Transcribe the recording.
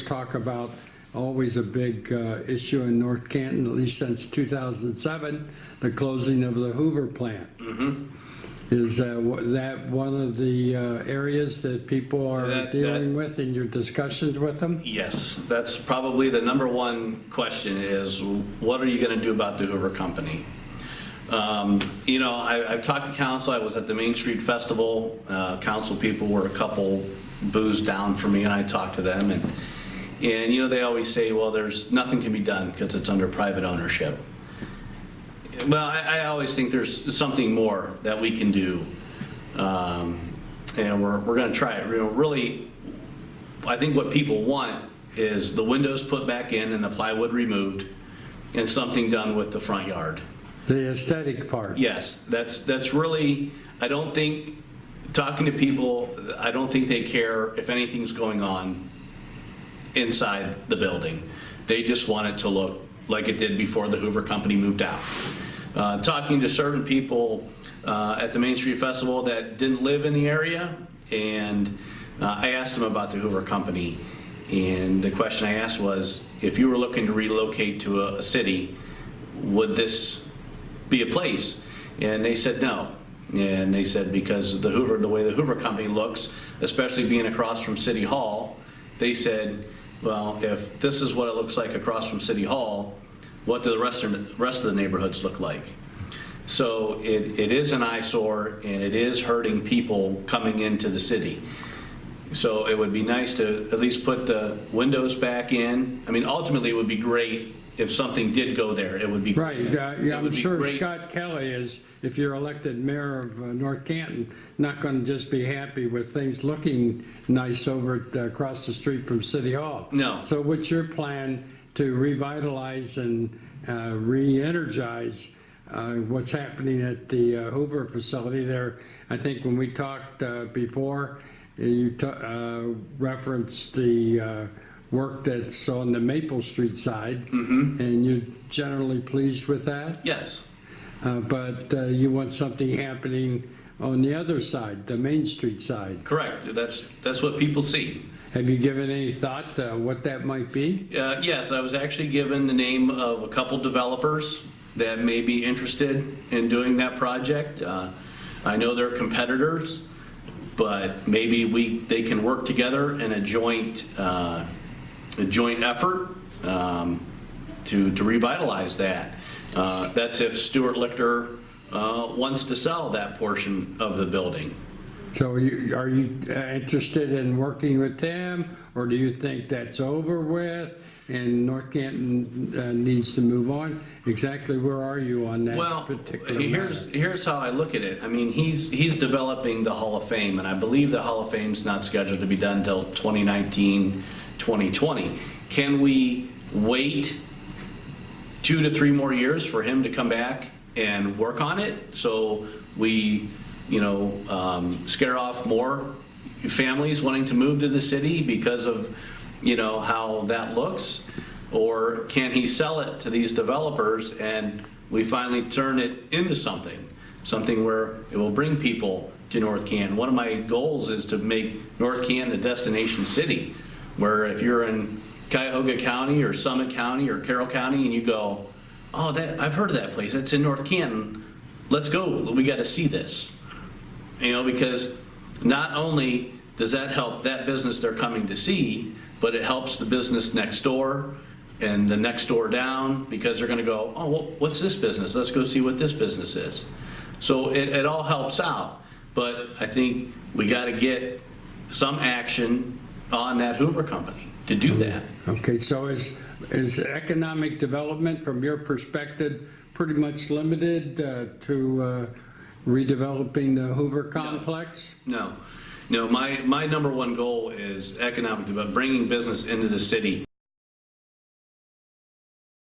talk about always a big issue in North Canton, at least since 2007, the closing of the Hoover plant. Is that one of the areas that people are dealing with in your discussions with them? Yes, that's probably the number one question is, what are you going to do about the Hoover Company? You know, I've talked to council. I was at the Main Street Festival. Council people were a couple booths down from me, and I talked to them. And you know, they always say, well, there's nothing can be done because it's under private ownership. Well, I always think there's something more that we can do, and we're going to try it. You know, really, I think what people want is the windows put back in and the plywood removed, and something done with the front yard. The aesthetic part. Yes, that's really. I don't think, talking to people, I don't think they care if anything's going on inside the building. They just want it to look like it did before the Hoover Company moved out. Talking to certain people at the Main Street Festival that didn't live in the area, and I asked them about the Hoover Company, and the question I asked was, if you were looking to relocate to a city, would this be a place? And they said no. And they said because the way the Hoover Company looks, especially being across from City Hall, they said, well, if this is what it looks like across from City Hall, what do the rest of the neighborhoods look like? So it is an eyesore, and it is hurting people coming into the city. So it would be nice to at least put the windows back in. I mean, ultimately, it would be great if something did go there. It would be right. Yeah, I'm sure great. Scott Kelly is, if you're elected mayor of North Canton, not going to just be happy with things looking nice over across the street from City Hall. No. So what's your plan to revitalize and re-energize what's happening at the Hoover facility there? I think when we talked before, you referenced the work that's on the Maple Street side, and you're generally pleased with that? Yes. But you want something happening on the other side, the Main Street side. Correct. That's what people see. Have you given any thought to what that might be? Yes, I was actually given the name of a couple developers that may be interested in doing that project. I know they're competitors, but maybe they can work together in a joint effort to revitalize that. That's if Stuart Lichter wants to sell that portion of the building. So are you interested in working with them, or do you think that's over with and North Canton needs to move on? Exactly where are you on that particular matter? Here's how I look at it. I mean, he's developing the Hall of Fame, and I believe the Hall of Fame's not scheduled to be done until 2019, 2020. Can we wait 2 to 3 more years for him to come back and work on it, so we scare off more families wanting to move to the city because of, how that looks? Or can he sell it to these developers and we finally turn it into something where it will bring people to North Canton? One of my goals is to make North Canton a destination city, where if you're in Cuyahoga County or Summit County or Carroll County and you go, oh, I've heard of that place, it's in North Canton, let's go, we got to see this. Because not only does that help that business they're coming to see, but it helps the business next door and the next door down, because they're going to go, oh, well, what's this business? Let's go see what this business is. So it all helps out. But I think we got to get some action on that Hoover Company to do that. Okay, so is economic development from your perspective pretty much limited to redeveloping the Hoover complex? No, my number one goal is economic development, bringing business into the city.